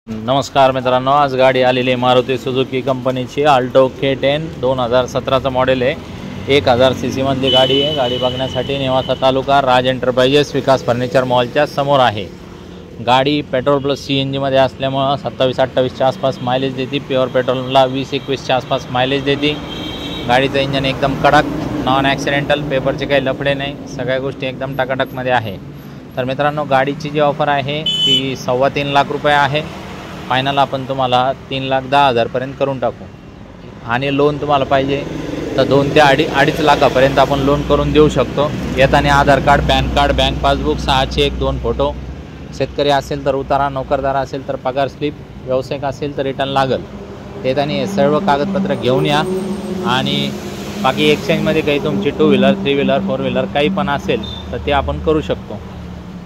नमस्कार मित्रांनो, आज गाडी आलेली आहे मारुती सुझुकी कंपनीची आल्टो K10 2017चं मॉडेल आहे। 1000 सीसी मधली गाडी आहे। गाडी बघण्यासाठी नेवासा तालुका राज एंटरप्राइजेस विकास फर्निचर मॉलच्या समोर आहे। गाडी पेट्रोल प्लस CNG मध्ये असल्यामुळे 27-28च्या आसपास मायलेज देते। प्युअर पेट्रोलला 20-21च्या आसपास मायलेज देते। गाडीचं इंजन एकदम कडक, नॉन ॲक्सिडेंटल, पेपरचे काही लफडे नाही, सगळ्या गोष्टी एकदम टकाटकमध्ये आहे। तर मित्रांनो, गाडीची जी ऑफर आहे ती 3.25 लाख रुपये आहे। फायनल आपण तुम्हाला 3,10,000 पर्यंत करून टाकू आणि लोन तुम्हाला पाहिजे तर 2 ते 2.5 लाखापर्यंत आपण लोन करून देऊ शकतो। येताना Aadhaar card, PAN card, bank passbook, 6 cheque, 2 photo, शेतकरी असेल तर उतारा, नोकरदार असेल तर पगार स्लिप, व्यावसायिक असेल तर रिटर्न लागल। येताना हे सर्व कागदपत्र घेऊन या आणि बाकी एक्सचेंजमध्ये काही तुमची 2 व्हीलर, 3 व्हीलर, 4 व्हीलर काही पण असेल तर ते आपण करू शकतो।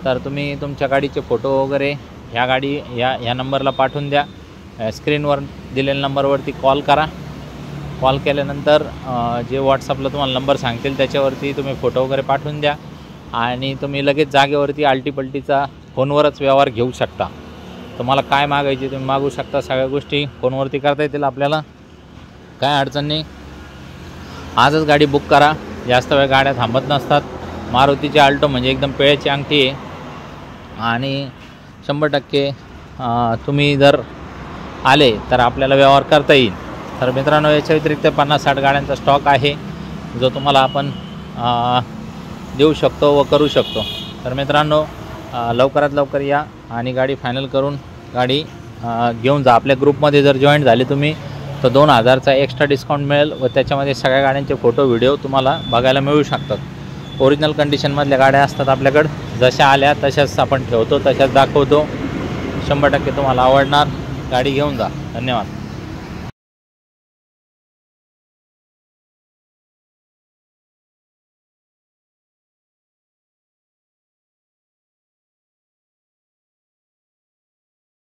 तर तुम्ही तुमच्या गाडीचे फोटो वगैरे ह्या गाडी या नंबरला पाठवून द्या। स्क्रीनवर दिलेल्या नंबरवरती कॉल करा। कॉल केल्यानंतर जे व्हॉट्सअपला तुम्हाला नंबर सांगतील त्याच्यावरती तुम्ही फोटो वगैरे पाठवून द्या आणि तुम्ही लगेच जागेवरती आल्टीपल्टीचा फोनवरच व्यवहार घेऊ शकता। तुम्हाला काय मागायचे तुम्ही मागू शकता, सगळ्या गोष्टी फोनवरती करता येतील आपल्याला, काय अडचण नाही। आजच गाडी बुक करा, जास्त वेळ गाड्या थांबत नसतात। मारुतीची आल्टो म्हणजे एकदम पेळ्याची अंगठी आहे आणि 100% तुम्ही जर आले तर आपल्याला व्यवहार करता येईल। तर मित्रांनो, याच्या व्यतिरिक्त 50-60 गाड्यांचा स्टॉक आहे जो तुम्हाला आपण देऊ शकतो व करू शकतो। तर मित्रांनो, लवकरात लवकर या आणि गाडी फायनल करून गाडी घेऊन जा। आपल्या ग्रुपमध्ये जर जॉईन झाले तुम्ही तर 2,000चा एक्स्ट्रा डिस्काउंट मिळेल व त्याच्यामध्ये सगळ्या गाड्यांचे फोटो व्हिडिओ तुम्हाला बघायला मिळू शकतात। ओरिजिनल कंडिशनमधल्या गाड्या असतात आपल्याकडं, जशा आल्या तशाच आपण ठेवतो, तशाच दाखवतो। 100% तुम्हाला आवडणार, गाडी घेऊन जा। धन्यवाद।